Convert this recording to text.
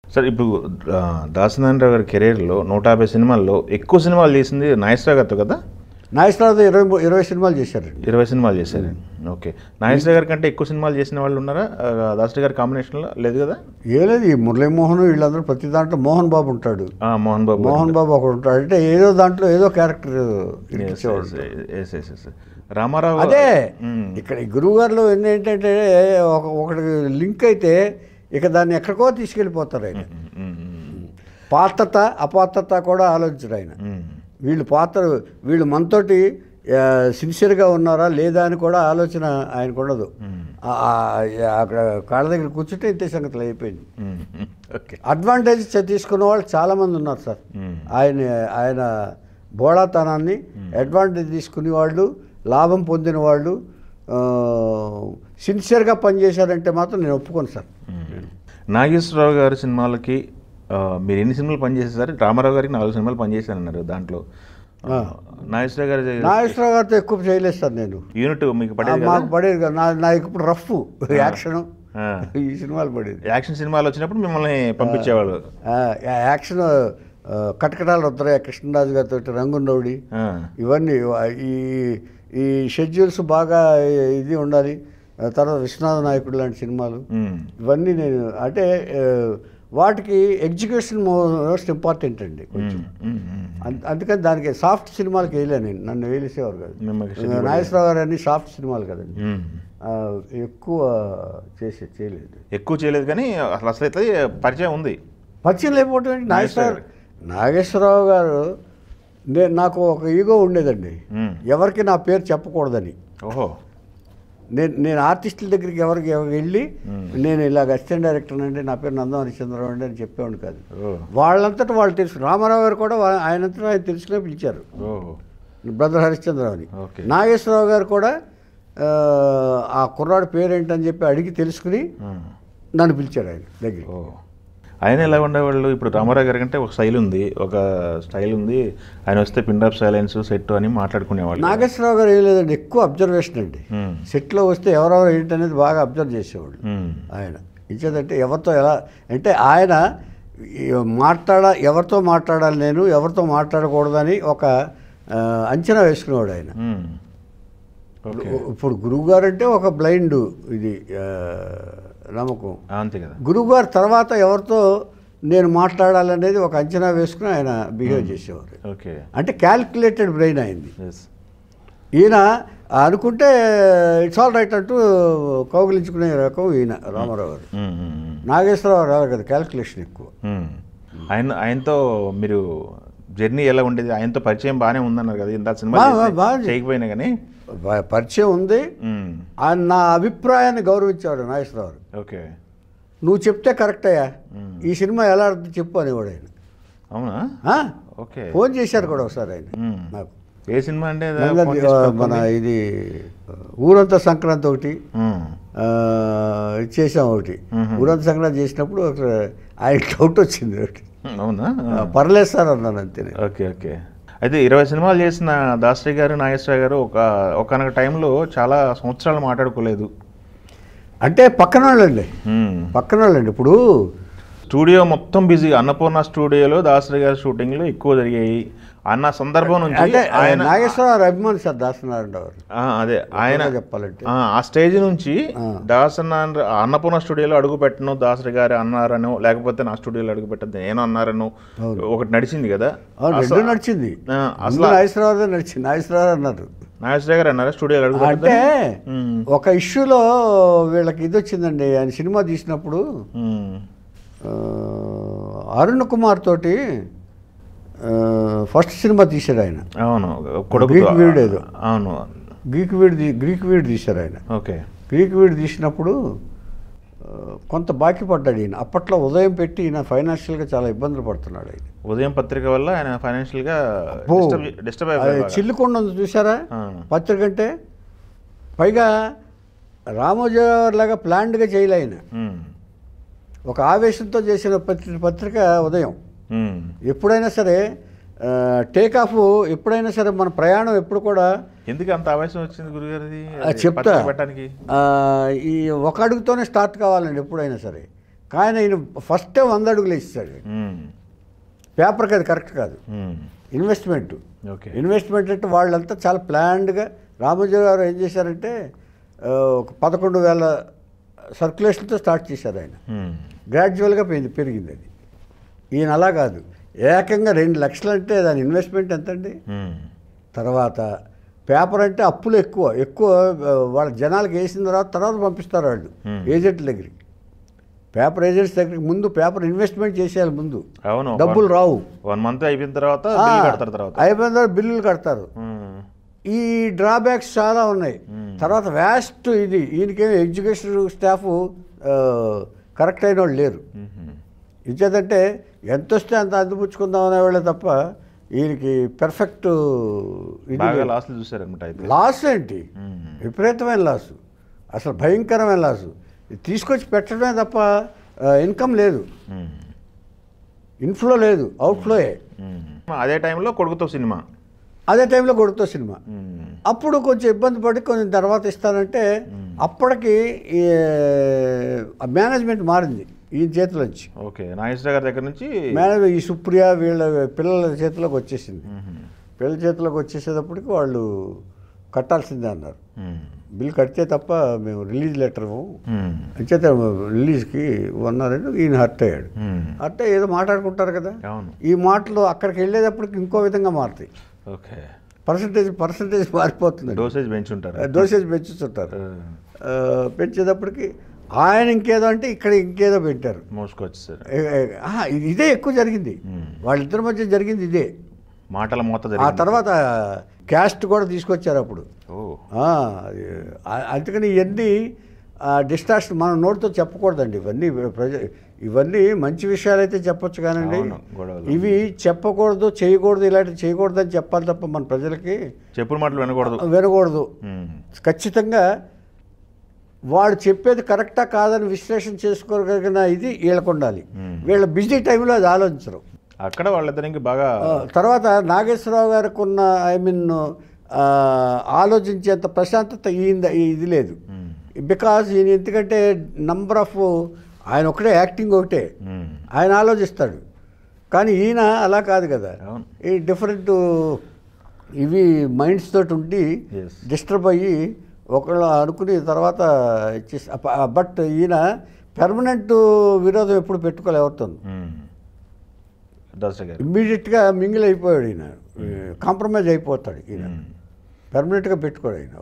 Sir ఇప్పుడు దాసనారాయణరావు గారి కెరీర్లో 150 సినిమాల్లో ఎక్కువ సినిమాలు చేసింది నాగేశ్వరరావు గారితో కదా? నాగేశ్వరరావు 20 సినిమాలు చేశారండి. 20 సినిమాలు చేశారు. ఓకే. నాగేశ్వరరావు గారి కంటే ఎక్కువ సినిమాలు చేసిన వాళ్ళు ఉన్నారా దాసరి గారి కాంబినేషన్లో? లేదు కదా? ఏం లేదు, ఈ మురళీమోహన్ వీళ్ళందరూ ప్రతి దాంట్లో మోహన్ బాబు ఉంటాడు. మోహన్ బాబు ఒకడు ఉంటాడు. అంటే ఏదో దాంట్లో ఏదో క్యారెక్టర్ రామారావు. అదే ఇక్కడ గురువు గారిలో ఏంటంటే ఒకటి లింక్ అయితే ఇక దాన్ని ఎక్కడికో తీసుకెళ్ళిపోతారు ఆయన. పాత్రత అపాత్రత కూడా ఆలోచించడు ఆయన. వీళ్ళు మనతోటి సిన్సియర్గా ఉన్నారా లేదా అని కూడా ఆలోచన ఆయనకు ఉండదు. అక్కడ కాళ్ళ దగ్గర కూర్చుంటే ఇంతే సంగతులు అయిపోయింది. అడ్వాంటేజ్ తీసుకున్న వాళ్ళు చాలామంది ఉన్నారు సార్. ఆయన బోళాతనాన్ని అడ్వాంటేజ్ తీసుకునే వాళ్ళు, లాభం పొందిన వాళ్ళు సిన్సియర్గా పనిచేశారంటే మాత్రం నేను ఒప్పుకోను సార్. నాగేశ్వరరావు గారి సినిమాలకి మీరు ఎన్ని సినిమాలు పనిచేసేసారు? రామారావు గారికి 4 సినిమాలు పనిచేశారన్నారు. దాంట్లో నాగేశ్వరరావు గారితో ఎక్కువ చేయలేదు సార్ నేను. యూనిట్ మీకు పడేది? మాకు పడేది కదా. నాకు ఇప్పుడు రఫ్ యాక్షన్ ఈ సినిమాలు పడేది. యాక్షన్ సినిమాలు వచ్చినప్పుడు మిమ్మల్ని పంపించేవాళ్ళు. యాక్షన్ కటకటాలు రుద్రయ్య కృష్ణరాజు గారితో, రంగున్నోడి, ఇవన్నీ ఈ షెడ్యూల్స్ బాగా ఇది ఉండాలి. తర్వాత విశ్వనాథ నాయకుడు లాంటి సినిమాలు, ఇవన్నీ నేను అంటే వాటికి ఎగ్జిక్యూషన్ మోస్ట్ ఇంపార్టెంట్ అండి కొంచెం. అందుకని దానికి సాఫ్ట్ సినిమాలకి వేయలే నేను. నన్ను వేసేవారు కాదు. నాగేశ్వరరావు గారు అన్ని సాఫ్ట్ సినిమాలు కదండి. ఎక్కువ చేయలేదు కానీ అసలు అయితే పరిచయం ఉంది. పరిచయం లేకపోవటం ఏంటి? నాగేశ్వరరావు గారు నాకు ఒక ఈగో ఉండేదండి, ఎవరికి నా పేరు చెప్పకూడదని. ఓహో. నేను ఆర్టిస్టుల దగ్గరికి ఎవరికి వెళ్ళి నేను ఇలాగ అసిస్టెంట్ డైరెక్టర్ అండి, నా పేరు నందం హరిశ్చంద్రరావు అండి అని చెప్పేవాడు కాదు. వాళ్ళంతటా వాళ్ళు తెలుసు. రామారావు గారు కూడా ఆయనంతటా ఆయన తెలుసుకునే పిలిచారు, బ్రదర్ హరిశ్చంద్రరావు అని. నాగేశ్వరరావు గారు కూడా ఆ కుర్రాడు పేరేంటని చెప్పి అడిగి తెలుసుకుని నన్ను పిలిచారు ఆయన దగ్గర. ఆయన ఎలా ఉండేవాళ్ళు? ఇప్పుడు రామారావు గారి కంటే ఒక స్టైల్ ఉంది, ఆయన వస్తే పిండ్ ఆఫ్ సైలెన్స్ సెట్ అని మాట్లాడుకునేవాళ్ళు. నాగేశ్వరరావు గారు ఏం లేదండి, ఎక్కువ అబ్జర్వేషన్ అండి. సెట్లో వస్తే ఎవరెవరు ఏంటనేది బాగా అబ్జర్వ్ చేసేవాళ్ళు ఆయన. ఇచ్చేదంటే ఎవరితో ఎలా అంటే ఆయన ఎవరితో మాట్లాడాలి, నేను ఎవరితో మాట్లాడకూడదని ఒక అంచనా వేసుకునేవాడు ఆయన. ఇప్పుడు గురువు గారు అంటే ఒక బ్లైండ్ ఇది నమ్మకం అంతే కదా. గురువుగారు తర్వాత ఎవరితో నేను మాట్లాడాలనేది ఒక అంచనా వేసుకుని ఆయన బిహేవ్ చేసేవారు. అంటే క్యాల్కులేటెడ్ బ్రెయిన్ అయింది. ఈయన అనుకుంటే ఇట్స్ ఆల్ రైట్ అంటూ కౌగిలించుకునే రకం ఈయన రామారావు గారు. నాగేశ్వరరావు రావు కదా, క్యాల్కులేషన్ ఎక్కువ. ఆయనతో మీరు జర్నీ ఎలా ఉండేది? ఆయనతో పరిచయం బాగానే ఉందన్నారు కదా, ఇంత సినిమా చేయకపోయినా కానీ పరిచయం ఉంది. ఆయన నా అభిప్రాయాన్ని గౌరవించాడు నాగేశ్వరరావు. ఓకే, నువ్వు చెప్తే కరెక్ట్ అయ్యా, ఈ సినిమా ఎలా అర్థం చెప్పు అనేవాడు ఆయన. అవునా? ఓకే. ఫోన్ చేశారు కూడా ఒకసారి ఆయన నాకు. ఏ సినిమా అంటే? మన ఇది ఊరంతా సంక్రాంతి ఒకటి చేసాం. ఒకటి ఊరంతా సంక్రాంతి చేసినప్పుడు ఆయన డౌట్ వచ్చింది ఒకటి. అవునా? పర్లేదు సార్ అన్నాను అంతే. Okay okay. అయితే 20 సినిమాలు చేసిన దాసరి గారు, నాగేశ్వరరావు గారు ఒకనొక టైంలో చాలా సంవత్సరాలు మాట్లాడుకోలేదు. అంటే పక్కన వాళ్ళండి. ఇప్పుడు స్టూడియో మొత్తం బిజీ. అన్నపూర్ణ స్టూడియోలో దాసరి గారి షూటింగ్లు ఎక్కువ జరిగాయి అన్న సందర్భం నుంచి అంటే ఆయన నాగేశ్వరరావు అభిమాని సార్ దాసనారాయణరావు గారు. అదే ఆయన చెప్పాలంటే ఆ స్టేజ్ నుంచి అన్నపూర్ణ స్టూడియోలో అడుగు పెట్టను దాసరి గారు అన్నారనో, లేకపోతే నా స్టూడియోలో అడుగు పెట్టద్దు నేను అన్నారనో ఒకటి నడిచింది కదా. నడిచింది అసలు నాగేశ్వరరావు నడిచింది. నాగేశ్వరరావు అన్నారు, నాగేశ్వరరావు గారు అన్నారా స్టూడియోలో అడుగు అంటే ఒక ఇష్యూలో వీళ్ళకి ఇది వచ్చిందండి. ఆయన సినిమా తీసినప్పుడు అరుణ్ కుమార్ తోటి ఫస్ట్ సినిమా తీశారు ఆయన. అవును, గ్రీక్ వీడ్ ఏదో. అవును, గ్రీక్ వీడ్ తీశారు ఆయన. ఓకే. గ్రీక్ వీడ్ తీసినప్పుడు కొంత బాకీ పడ్డాడు ఈయన. అప్పట్లో ఉదయం పెట్టి ఈయన ఫైనాన్షియల్గా చాలా ఇబ్బందులు పడుతున్నాడు. ఆయన ఉదయం పత్రిక వల్ల ఆయన ఫైనాన్షియల్గా చిల్లుకొండ ఉంది చూసారా పత్రిక అంటే. పైగా రామోజీలాగా ప్లాన్డ్గా చేయలే ఆయన. ఒక ఆవేశంతో చేసిన పత్రిక ఉదయం. ఎప్పుడైనా సరే టేక్ ఆఫ్, ఎప్పుడైనా సరే మన ప్రయాణం ఎప్పుడు కూడా. ఎందుకు అంత ఆవేశం వచ్చింది గురుగారిది? చెప్తా. ఈ ఒక అడుగుతోనే స్టార్ట్ కావాలండి ఎప్పుడైనా సరే. కానీ ఆయన ఫస్టే 100 అడుగులు ఇస్తాడు. పేపర్కి అది కరెక్ట్ కాదు. ఇన్వెస్ట్మెంట్ అంటే వాళ్ళంతా చాలా ప్లాన్డ్గా. రామోజీ గారు ఏం చేశారంటే ఒక 11,000 సర్క్యులేషన్తో స్టార్ట్ చేశారు ఆయన. గ్రాడ్యువల్గా పెరిగింది అది. ఈయన అలా కాదు, ఏకంగా 2 లక్షలు అంటే దాని ఇన్వెస్ట్మెంట్ ఎంతండి. తర్వాత పేపర్ అంటే అప్పులు ఎక్కువ వాళ్ళ జనాలకు వేసిన తర్వాత పంపిస్తారు వాళ్ళు ఏజెంట్ల దగ్గరికి. పేపర్ ఏజెంట్స్ దగ్గరికి ముందు పేపర్ ఇన్వెస్ట్మెంట్ చేసేయాలి ముందు. అవును, డబ్బులు రావు. 1 మంత్ అయిపోయిన తర్వాత బిల్లులు కడతారు. ఈ డ్రాబ్యాక్స్ చాలా ఉన్నాయి. తర్వాత వ్యాస్ట్ ఇది. ఈయనకేమో ఎడ్యుకేషన్ స్టాఫ్ కరెక్ట్ అయిన వాళ్ళు లేరు. ఇచ్చేదంటే ఎంత వస్తే అంత అందిపుచ్చుకుందాం అనేవాళ్ళే తప్ప ఈయనకి పెర్ఫెక్ట్ లాస్ ఏంటి, విపరీతమైన లాసు, అసలు భయంకరమైన లాసు. తీసుకొచ్చి పెట్టడమే తప్ప ఇన్కమ్ లేదు, ఇన్ఫ్లో లేదు, అవుట్ఫ్లోయే. అదే టైంలో కొడుకుతో సినిమా అప్పుడు కొంచెం ఇబ్బంది పడి కొంచెం తర్వాత ఇస్తానంటే అప్పటికి మేనేజ్మెంట్ మారింది ఈయన చేతిలోంచి. ఓకే, నాగేశ్వర గారి దగ్గర నుంచి మేనేజ్మెంట్ ఈ సుప్రియ వీళ్ళ పిల్లల చేతిలోకి వచ్చేసింది. పిల్లల చేతిలోకి వచ్చేసేటప్పటికి వాళ్ళు కట్టాల్సిందే అన్నారు. బిల్ కడితే తప్ప మేము రిలీజ్ లెటర్ అంచేత రిలీజ్కి ఉన్నారని ఈయన హర్ట్ అయ్యాడు. హర్ట్ ఏదో మాట్లాడుకుంటారు కదా, ఈ మాటలు అక్కడికి వెళ్ళేటప్పటికి ఇంకో విధంగా మారుతాయి. పర్సంటేజ్ మారిపోతుంది. డోసేజ్ పెంచుతుంటారు. పెంచేటప్పటికి ఆయన ఇంకేదో అంటే ఇక్కడ ఇంకేదో పెట్టారు, మోసుకొచ్చేసారు. ఇదే ఎక్కువ జరిగింది వాళ్ళిద్దరి మధ్య జరిగింది ఇదే మాటల మొత్తం. ఆ తర్వాత క్యాస్ట్ కూడా తీసుకొచ్చారు అప్పుడు. అందుకని ఇవన్నీ డిస్టార్షన్ మనం నోటితో చెప్పకూడదండి. ఇవన్నీ మంచి విషయాలు అయితే చెప్పొచ్చు కానండి, ఇవి చెప్పకూడదు, చేయకూడదు, ఇలాంటివి చేయకూడదు అని చెప్పాలి తప్ప మన ప్రజలకి చెప్పుడు మాటలు వినకూడదు. ఖచ్చితంగా వాడు చెప్పేది కరెక్టా కాదని విశ్లేషణ చేసుకోగలిగిన ఇది వీళ్ళకు ఉండాలి. వీళ్ళ బిజీ టైంలో అది ఆలోచించరు. అక్కడ వాళ్ళిద్దరికి బాగా. తర్వాత నాగేశ్వరరావు గారికి ఉన్న ఆలోచించేంత ప్రశాంతత ఇది లేదు. బికాజ్ ఈయన ఎందుకంటే నంబర్ ఆఫ్ ఆయన ఒకటే యాక్టింగ్ ఒకటే ఆయన ఆలోచిస్తాడు, కానీ ఈయన అలా కాదు కదా. ఈ డిఫరెంట్ ఇవి మైండ్స్ తోటి ఉండి డిస్టర్బ్ అయ్యి ఒకళ్ళు అనుకుని తర్వాత ఇచ్చేసి. బట్ ఈయన పెర్మనెంట్ విరోధం ఎప్పుడు పెట్టుకోలే ఎవరితో. ఇమ్మీడియట్గా మింగిల్ అయిపోయాడు ఈయన, కాంప్రమైజ్ అయిపోతాడు ఈయన, పెర్మనెంట్గా పెట్టుకోడు ఆయన.